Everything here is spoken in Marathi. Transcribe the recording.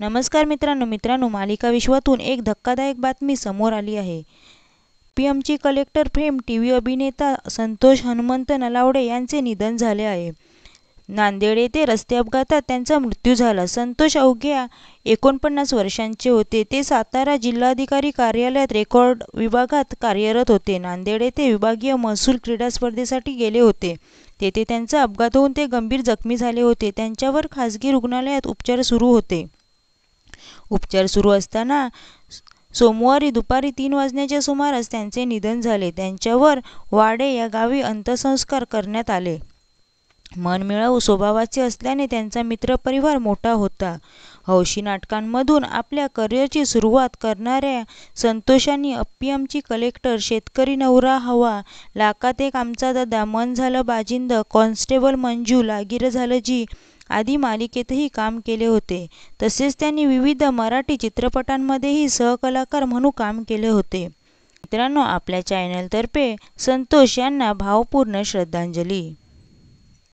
नमस्कार मित्रांनो, मालिका विश्वातून एक धक्कादायक बातमी समोर आली आहे. पीएमची कलेक्टर फेम टीव्ही अभिनेता संतोष हनुमंत नलावडे यांचे निधन झाले आहे. नांदेड येथे रस्ते अपघातात त्यांचा मृत्यू झाला. संतोष अवघ्या 49 वर्षांचे होते. ते सातारा जिल्हाधिकारी कार्यालयात रेकॉर्ड विभागात कार्यरत होते. नांदेड येथे विभागीय महसूल क्रीडा स्पर्धेसाठी गेले होते. तेथे त्यांचा अपघात होऊन ते गंभीर जखमी झाले होते. त्यांच्यावर खासगी रुग्णालयात उपचार सुरू होते. उपचार सुरू असताना सोमवारी दुपारी 3 वाजण्याच्या सुमारास त्यांचे निधन झाले. त्यांच्यावर वाडे या गावी अंत्यसंस्कार करण्यात आले. मनमिळावू स्वभावाचे असल्याने त्यांचा मित्रपरिवार मोठा होता. हौशी नाटकांमधून आपल्या करिअरची सुरुवात करणाऱ्या संतोषांनी पीएमची कलेक्टर, शेतकरी नवरा हवा, लाखात एक आमचा दादा, मन झालं बाजिंद, कॉन्स्टेबल मंजू, लागीर झालं जी आदी मालिकेतही काम केले होते. तसेच त्यांनी विविध मराठी चित्रपटांमध्येही सहकलाकार म्हणून काम केले होते. मित्रांनो, आपल्या चॅनलतर्फे संतोष यांना भावपूर्ण श्रद्धांजली.